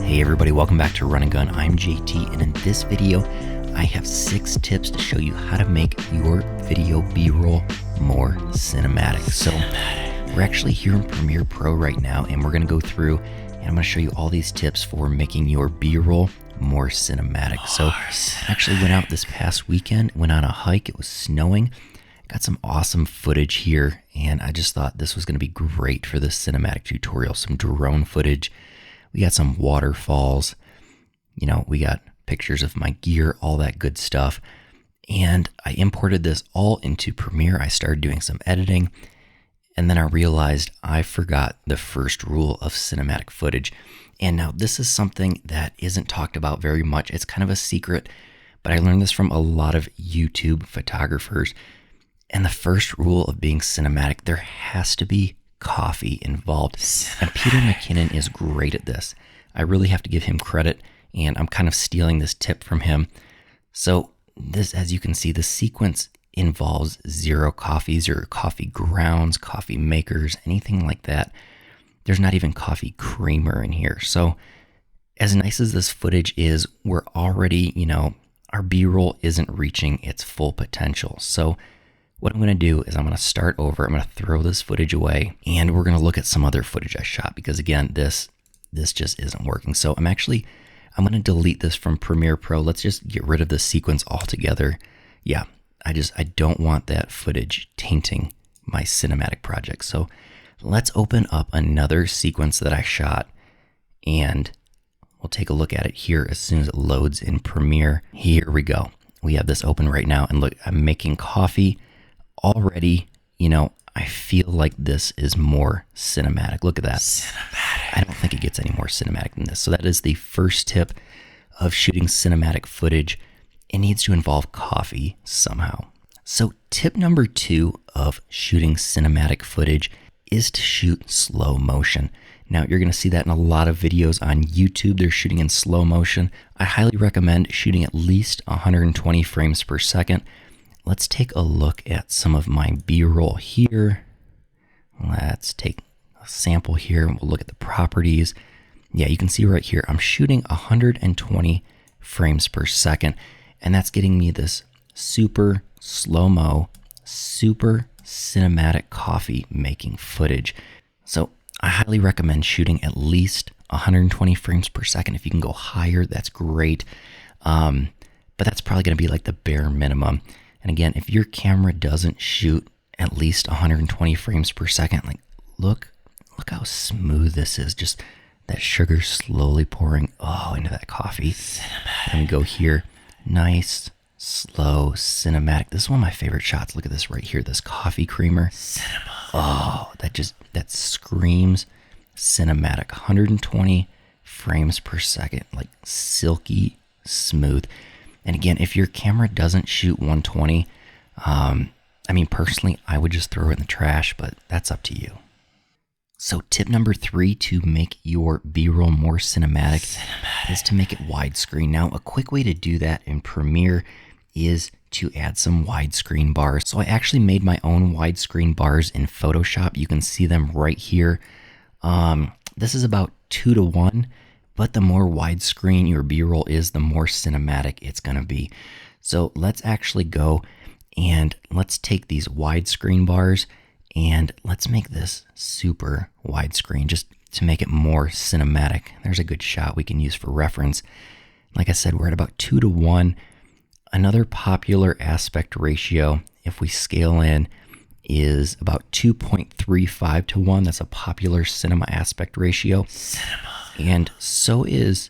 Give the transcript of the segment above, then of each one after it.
Hey everybody, welcome back to Run and Gun. I'm JT, and in this video, I have 6 tips to show you how to make your video B-roll more cinematic. So we're actually here in Premiere Pro right now, and we're gonna go through and I'm gonna show you all these tips for making your B-roll more cinematic. So I actually went out this past weekend, went on a hike, it was snowing, got some awesome footage here, and I just thought this was gonna be great for this cinematic tutorial. Some drone footage, we got some waterfalls, you know, we got pictures of my gear, all that good stuff. And I imported this all into Premiere. I started doing some editing, and then I realized I forgot the first rule of cinematic footage. And now this is something that isn't talked about very much. It's kind of a secret, but I learned this from a lot of YouTube photographers. And the first rule of being cinematic, there has to be coffee involved. And Peter McKinnon is great at this. I really have to give him credit, and I'm kind of stealing this tip from him. So this, as you can see, the sequence involves 0 coffees or coffee grounds, coffee makers, anything like that. There's not even coffee creamer in here. So as nice as this footage is, we're already, you know, our B-roll isn't reaching its full potential. So what I'm going to do is I'm going to start over. I'm going to throw this footage away, and we're going to look at some other footage I shot, because again, this just isn't working. So I'm going to delete this from Premiere Pro. Let's just get rid of the sequence altogether. Yeah, I don't want that footage tainting my cinematic project. So let's open up another sequence that I shot, and we'll take a look at it here as soon as it loads in Premiere. Here we go. We have this open right now, and look, I'm making coffee. Already, you know, I feel like this is more cinematic. Look at that. Cinematic. I don't think it gets any more cinematic than this. So that is the first tip of shooting cinematic footage. It needs to involve coffee somehow. So tip number 2 of shooting cinematic footage is to shoot slow motion. Now, you're going to see that in a lot of videos on YouTube. They're shooting in slow motion. I highly recommend shooting at least 120 frames per second. Let's take a look at some of my B-roll here. Let's take a sample here, and we'll look at the properties. Yeah, you can see right here, I'm shooting 120 frames per second, and that's getting me this super slow-mo, super cinematic coffee making footage. So I highly recommend shooting at least 120 frames per second. If you can go higher, that's great. But that's probably going to be like the bare minimum. And again, if your camera doesn't shoot at least 120 frames per second, like look how smooth this is. Just that sugar slowly pouring into that coffee. Cinematic. And we go here, nice, slow, cinematic. This is one of my favorite shots. Look at this right here, this coffee creamer. Cinema. Oh, that screams cinematic. 120 frames per second, like silky smooth. And again, if your camera doesn't shoot 120, I mean, personally, I would just throw it in the trash, but that's up to you. So tip number 3 to make your B-roll more cinematic is to make it widescreen. Now, a quick way to do that in Premiere is to add some widescreen bars. So I actually made my own widescreen bars in Photoshop. You can see them right here. This is about 2:1. But the more widescreen your B-roll is, the more cinematic it's going to be. So let's actually go and let's take these widescreen bars and let's make this super widescreen just to make it more cinematic. There's a good shot we can use for reference. Like I said, we're at about 2:1. Another popular aspect ratio, if we scale in, is about 2.35:1. That's a popular cinema aspect ratio. Cinema. And so is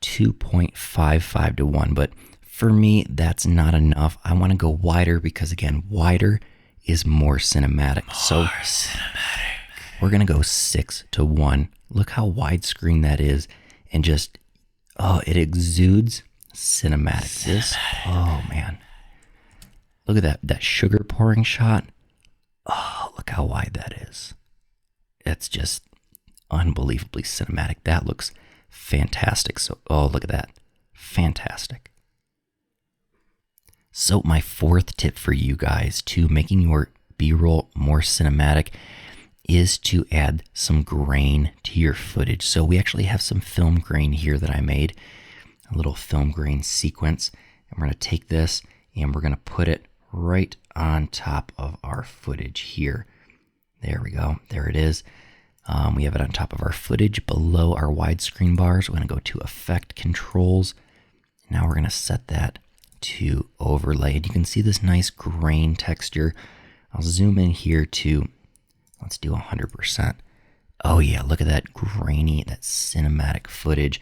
2.55:1, but for me, that's not enough. I want to go wider because, again, wider is more cinematic. We're going to go 6:1. Look how widescreen that is, and just, it exudes cinematic. Oh man. Look at that sugar pouring shot. Oh, look how wide that is. It's just unbelievably cinematic. That looks fantastic. So, look at that. Fantastic. So my 4th tip for you guys to making your B-roll more cinematic is to add some grain to your footage. So we actually have some film grain here that I made, a little film grain sequence. And we're going to take this and we're going to put it right on top of our footage here. There we go. There it is. We have it on top of our footage below our widescreen bars. We're going to go to Effect Controls. Now we're going to set that to Overlay. And you can see this nice grain texture. I'll zoom in here to, let's do 100%. Oh yeah, look at that grainy, that cinematic footage.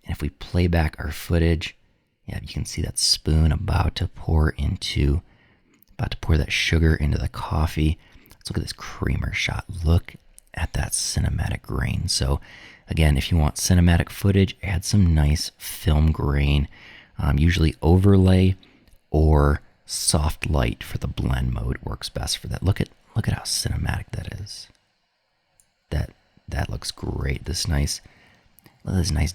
And if we play back our footage, yeah, you can see that spoon about to pour that sugar into the coffee. Let's look at this creamer shot. Look at that cinematic grain. So again, if you want cinematic footage, add some nice film grain, usually Overlay or soft light for the blend mode works best for that. Look at how cinematic that is. That looks great. This nice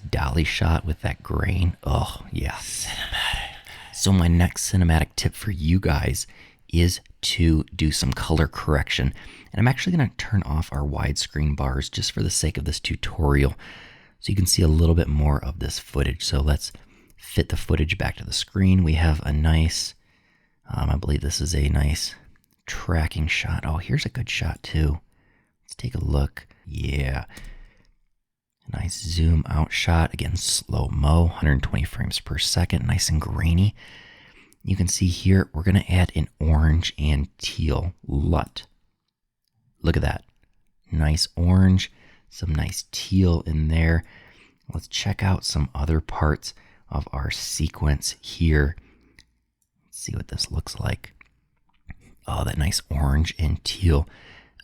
dolly shot with that grain. Oh yeah, cinematic. So my next cinematic tip for you guys is to do some color correction. And I'm actually going to turn off our widescreen bars just for the sake of this tutorial so you can see a little bit more of this footage. So let's fit the footage back to the screen. We have a nice, I believe this is a nice tracking shot. Oh, here's a good shot too. Let's take a look. Yeah. Nice zoom out shot. Again, slow-mo, 120 frames per second, nice and grainy. You can see here, we're going to add an orange and teal LUT. Look at that. Nice orange, some nice teal in there. Let's check out some other parts of our sequence here. Let's see what this looks like. Oh, that nice orange and teal.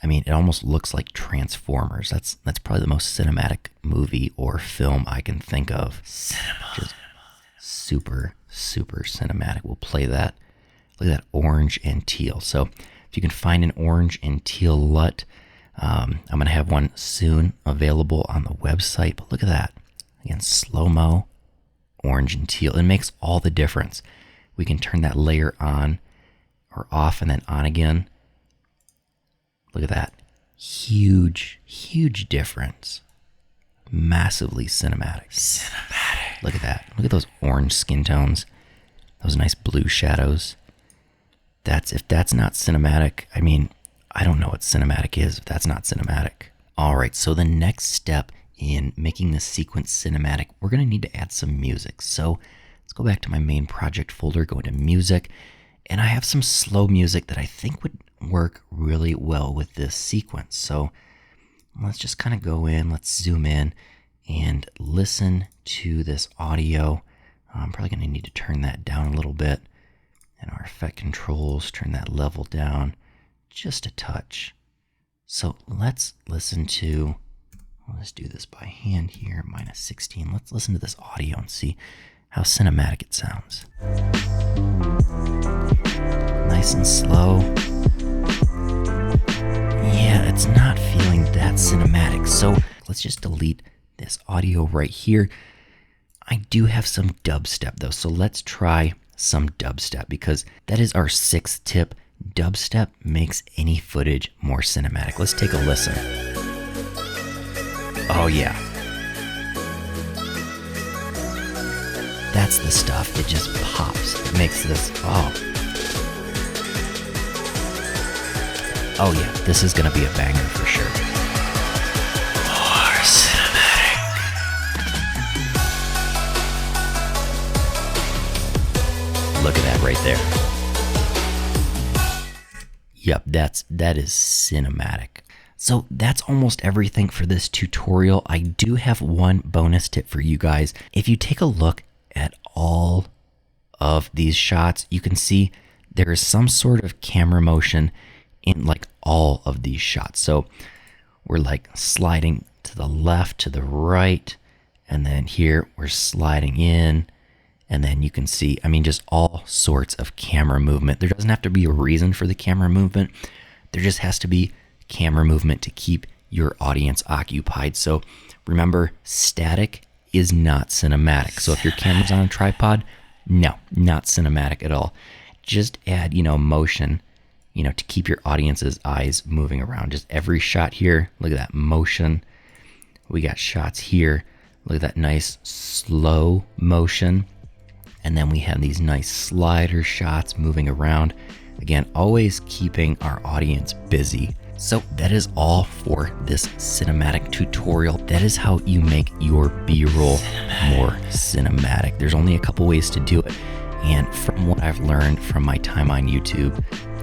I mean, it almost looks like Transformers. That's probably the most cinematic movie or film I can think of. Just super, super cinematic. We'll play that. Look at that orange and teal. So if you can find an orange and teal LUT, I'm going to have one soon available on the website. But look at that. Again, slow-mo, orange and teal. It makes all the difference. We can turn that layer on or off and then on again. Look at that. Huge, huge difference. Massively cinematic. Cinematic. Look at that. Look at those orange skin tones. Those nice blue shadows. If that's not cinematic, I mean, I don't know what cinematic is if that's not cinematic. All right, so the next step in making this sequence cinematic, we're going to need to add some music. So let's go back to my main project folder, go into music, and I have some slow music that I think would work really well with this sequence. So let's just kind of go in, let's zoom in and listen to this audio. I'm probably going to need to turn that down a little bit. And our effect controls, turn that level down just a touch. So let's listen to, let's do this by hand here, -16. Let's listen to this audio and see how cinematic it sounds. Nice and slow. Yeah, it's not feeling that cinematic. So let's just delete this audio right here. I do have some dubstep though, so let's try some dubstep because that is our 6th tip. Dubstep makes any footage more cinematic. Let's take a listen. Oh yeah. That's the stuff. It just pops. It makes this, oh yeah, this is gonna be a banger for sure. More cinematic. Look at that right there. Yep, that is cinematic. So that's almost everything for this tutorial. I do have one bonus tip for you guys. If you take a look at all of these shots, you can see there is some sort of camera motion in like all of these shots. So we're like sliding to the left, to the right, and then here we're sliding in, and then you can see, I mean, just all sorts of camera movement. There doesn't have to be a reason for the camera movement. There just has to be camera movement to keep your audience occupied. So remember, static is not cinematic. So if your camera's on a tripod, no, not cinematic at all. Just add, motion, to keep your audience's eyes moving around. Just every shot here, look at that motion. We got shots here. Look at that nice slow motion. And then we have these nice slider shots moving around. Again, always keeping our audience busy. So that is all for this cinematic tutorial. That is how you make your B-roll more cinematic. There's only a couple ways to do it. And from what I've learned from my time on YouTube,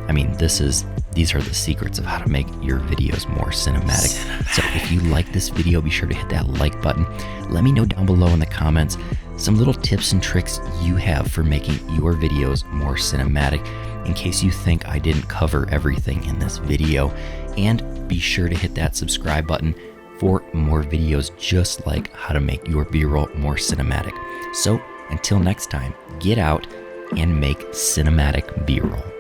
I mean, these are the secrets of how to make your videos more cinematic. So if you like this video, be sure to hit that like button. Let me know down below in the comments some little tips and tricks you have for making your videos more cinematic, in case you think I didn't cover everything in this video. And be sure to hit that subscribe button for more videos just like how to make your B-roll more cinematic. So until next time, get out and make cinematic B-roll.